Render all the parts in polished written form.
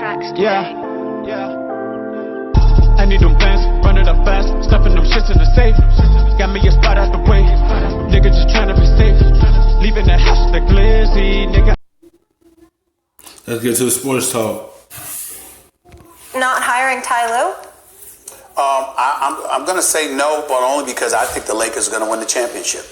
tracks today. Yeah. I need them bands, run it up fast, stuffing them shits in the safe. Got me a spot out the way, nigga just tryna be safe. Leaving the house with the glizzy, nigga. Let's get to the sports talk. Not hiring Ty Lue? I'm going to say no, but only because I think the Lakers are going to win the championship.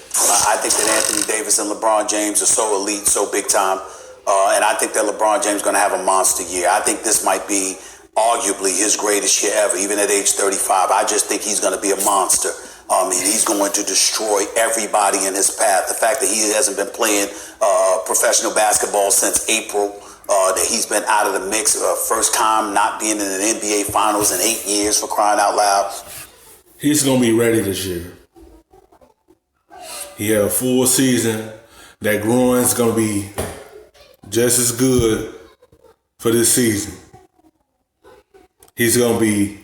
I think that Anthony Davis and LeBron James are so elite, so big time, and I think that LeBron James is going to have a monster year. I think this might be arguably his greatest year ever, even at age 35. I just think he's going to be a monster. And he's going to destroy everybody in his path. The fact that he hasn't been playing professional basketball since April, that he's been out of the mix, first time not being in an NBA Finals in 8 years, for crying out loud. He's going to be ready this year. He had a full season. That groin's going to be just as good for this season. He's going to be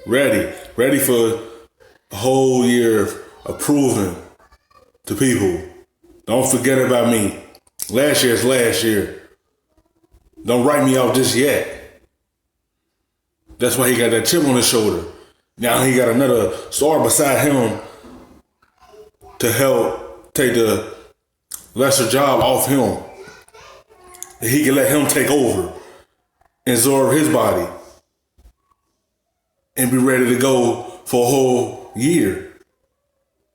ready for a whole year of proving to people. Don't forget about me. Last year's last year. Don't write me off just yet. That's why he got that chip on his shoulder. Now he got another star beside him to help take the lesser job off him. And he can let him take over and absorb his body and be ready to go for a whole year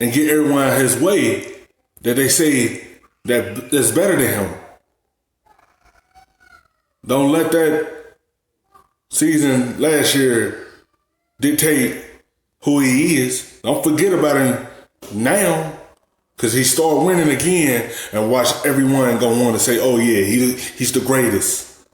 and get everyone his way that they say that's better than him. Don't let that season last year dictate who he is. Don't forget about him now, because he start winning again, and watch everyone gonna want to say, oh yeah, he's the greatest.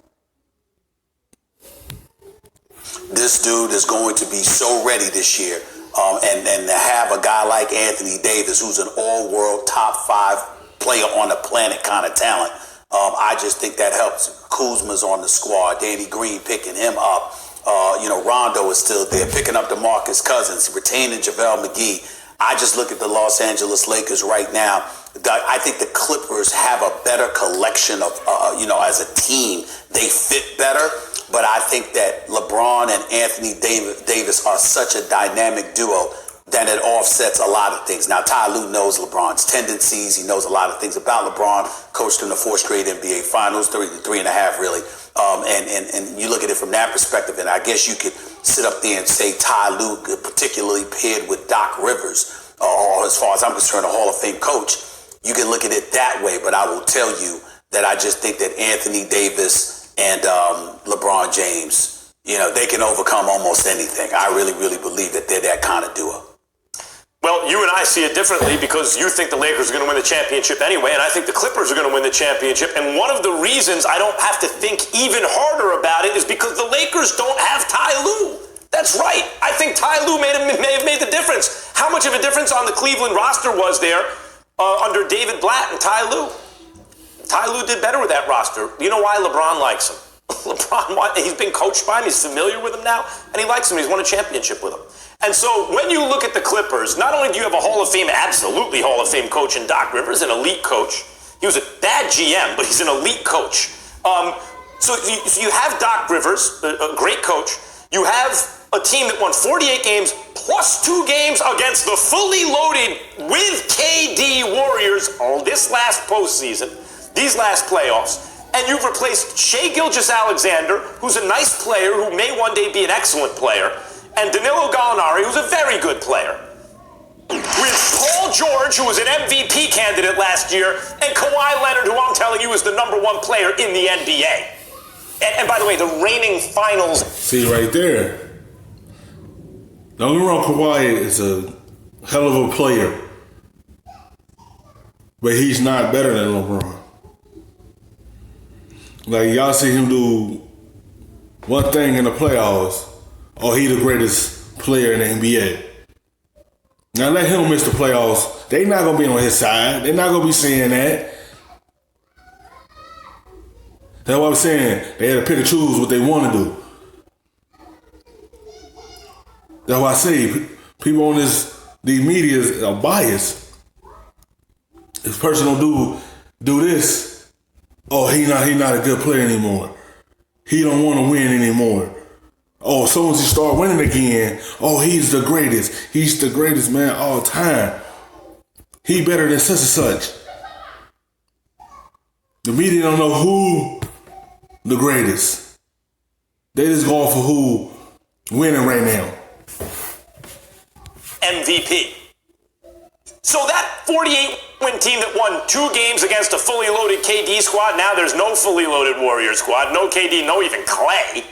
This dude is going to be so ready this year. And to have a guy like Anthony Davis, who's an all-world top 5 player on the planet kind of talent, I just think that helps. Kuzma's on the squad, Danny Green picking him up. Rondo is still there, picking up DeMarcus Cousins, retaining JaVale McGee. I just look at the Los Angeles Lakers right now. I think the Clippers have a better collection of, as a team, they fit better. But I think that LeBron and Anthony Davis are such a dynamic duo that it offsets a lot of things. Now, Ty Lue knows LeBron's tendencies. He knows a lot of things about LeBron. Coached in the 4 straight NBA Finals, 3.5 really. And you look at it from that perspective, and I guess you could sit up there and say Ty Lue, particularly paired with Doc Rivers, or as far as I'm concerned, a Hall of Fame coach. You can look at it that way, but I will tell you that I just think that Anthony Davis and LeBron James, they can overcome almost anything. I really, really believe that they're that kind of duo. Well, you and I see it differently because you think the Lakers are going to win the championship anyway, and I think the Clippers are going to win the championship. And one of the reasons I don't have to think even harder about it is because the Lakers don't have Ty Lue. That's right. I think Ty Lue may have made the difference. How much of a difference on the Cleveland roster was there under David Blatt and Ty Lue? Ty Lue did better with that roster. You know why? LeBron likes him. He's been coached by him. He's familiar with him now, and he likes him. He's won a championship with him. And so when you look at the Clippers, not only do you have a Hall of Fame, absolutely Hall of Fame coach in Doc Rivers, an elite coach. He was a bad GM, but he's an elite coach. So if you have Doc Rivers, a great coach, you have a team that won 48 games plus 2 games against the fully loaded with KD Warriors all this last postseason, these last playoffs. And you've replaced Shai Gilgeous-Alexander, who's a nice player who may one day be an excellent player, and Danilo Gallinari, who's a very good player, with Paul George, who was an MVP candidate last year, and Kawhi Leonard, who I'm telling you is the #1 player in the NBA. And by the way, the reigning finals... See, right there. Don't get me wrong, Kawhi is a hell of a player. But he's not better than LeBron. Like, y'all see him do one thing in the playoffs, or he the greatest player in the NBA. Now let him miss the playoffs. They not going to be on his side. They're not going to be saying that. That's what I'm saying. They had to pick and choose what they want to do. That's why I say people on these medias are biased. If a person don't do this, oh, he not a good player anymore. he don't want to win anymore. Oh, as soon as he start winning again, oh, he's the greatest. He's the greatest man all time. He better than such and such. The media don't know who the greatest. They just go for who winning right now. MVP. So that 48-win team that won 2 games against a fully loaded KD squad, now there's no fully loaded Warrior squad, no KD, no even Clay,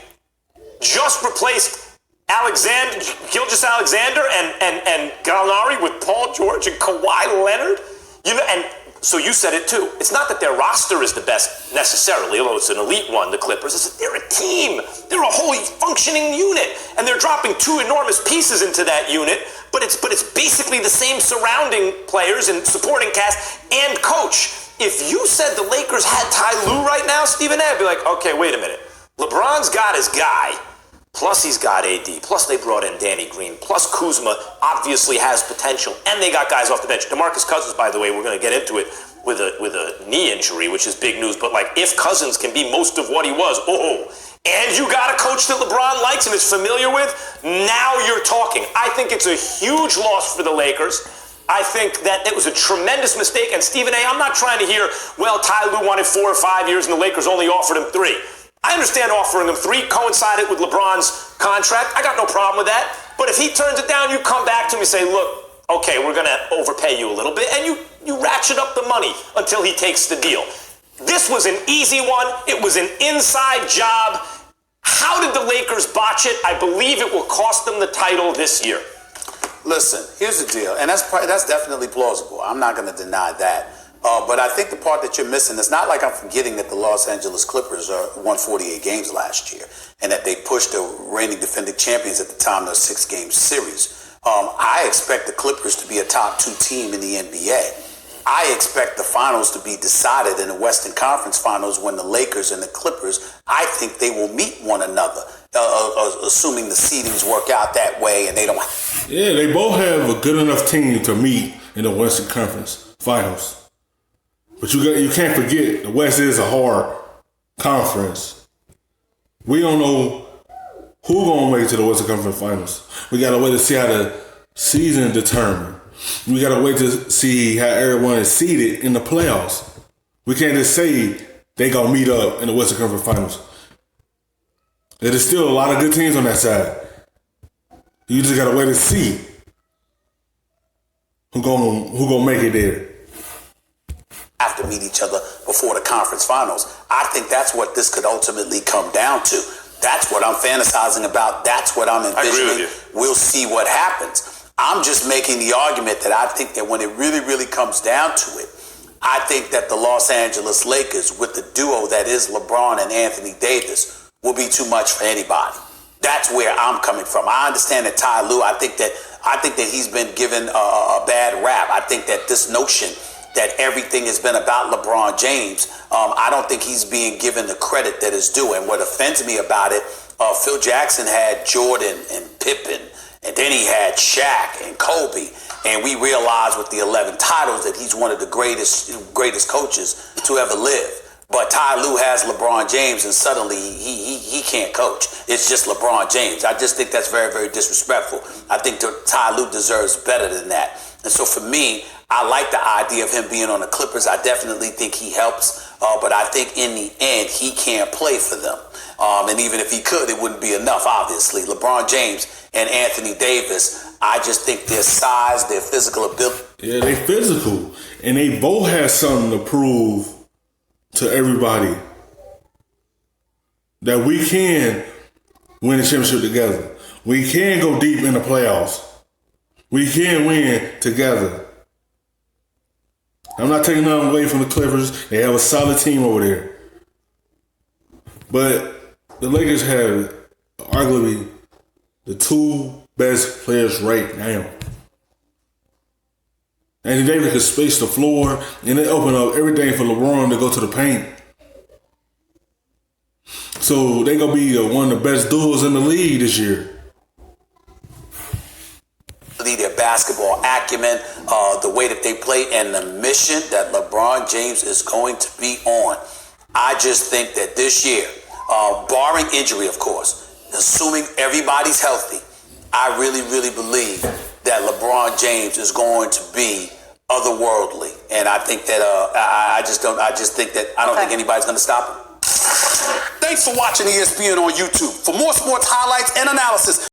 just replaced Gilgeous Alexander and Gallinari with Paul George and Kawhi Leonard. You know, and so you said it too. It's not that their roster is the best necessarily, although it's an elite one, the Clippers. It's that they're a team. They're a wholly functioning unit. And they're dropping 2 enormous pieces into that unit, but it's basically the same surrounding players and supporting cast and coach. If you said the Lakers had Ty Lue right now, Stephen A, I'd be like, okay, wait a minute. LeBron's got his guy. Plus he's got AD, plus they brought in Danny Green, plus Kuzma obviously has potential, and they got guys off the bench. DeMarcus Cousins, by the way, we're going to get into it with a knee injury, which is big news, but like if Cousins can be most of what he was, and you got a coach that LeBron likes and is familiar with, now you're talking. I think it's a huge loss for the Lakers. I think that it was a tremendous mistake, and Stephen A, I'm not trying to hear, well, Ty Lue wanted 4 or 5 years and the Lakers only offered him 3. I understand offering him 3 coincided with LeBron's contract. I got no problem with that. But if he turns it down, you come back to me and say, look, okay, we're going to overpay you a little bit. And you ratchet up the money until he takes the deal. This was an easy one. It was an inside job. How did the Lakers botch it? I believe it will cost them the title this year. Listen, here's the deal. And that's definitely plausible. I'm not going to deny that. But I think the part that you're missing, it's not like I'm forgetting that the Los Angeles Clippers won 48 games last year and that they pushed the reigning defending champions at the time of the 6-game series. I expect the Clippers to be a top 2 team in the NBA. I expect the finals to be decided in the Western Conference Finals when the Lakers and the Clippers, I think they will meet one another, assuming the seedings work out that way and they don't. Yeah, they both have a good enough team to meet in the Western Conference Finals. But you can't forget the West is a hard conference. We don't know who gonna make it to the Western Conference Finals. We gotta wait to see how the season determined. We gotta wait to see how everyone is seeded in the playoffs. We can't just say they gonna meet up in the Western Conference Finals. There's still a lot of good teams on that side. You just gotta wait to see who gonna make it there. Have to meet each other before the conference finals. I think that's what this could ultimately come down to. That's what I'm fantasizing about. That's what I'm envisioning. We'll see what happens. I'm just making the argument that I think that when it really, really comes down to it, I think that the Los Angeles Lakers with the duo that is LeBron and Anthony Davis will be too much for anybody. That's where I'm coming from. I understand that Ty Lue, I think that he's been given a bad rap. I think that this notion that everything has been about LeBron James, I don't think he's being given the credit that is due. And what offends me about it, Phil Jackson had Jordan and Pippen, and then he had Shaq and Kobe. And we realized with the 11 titles that he's one of the greatest coaches to ever live. But Ty Lue has LeBron James, and suddenly he can't coach. It's just LeBron James. I just think that's very, very disrespectful. I think Ty Lue deserves better than that. And so for me, I like the idea of him being on the Clippers. I definitely think he helps. But I think in the end, he can't play for them. And even if he could, it wouldn't be enough, obviously. LeBron James and Anthony Davis, I just think their size, their physical ability. Yeah, they physical. And they both have something to prove to everybody. That we can win a championship together. We can go deep in the playoffs. We can win together. I'm not taking nothing away from the Clippers. They have a solid team over there. But the Lakers have arguably the 2 best players right now. Anthony Davis can space the floor, and they open up everything for LeBron to go to the paint. So they're going to be one of the best duos in the league this year. Their basketball acumen, the way that they play, and the mission that LeBron James is going to be on. I just think that this year, barring injury, of course, assuming everybody's healthy, I really, really believe that LeBron James is going to be otherworldly, and I think that I don't think anybody's going to stop him. Thanks for watching ESPN on YouTube. For more sports highlights and analysis,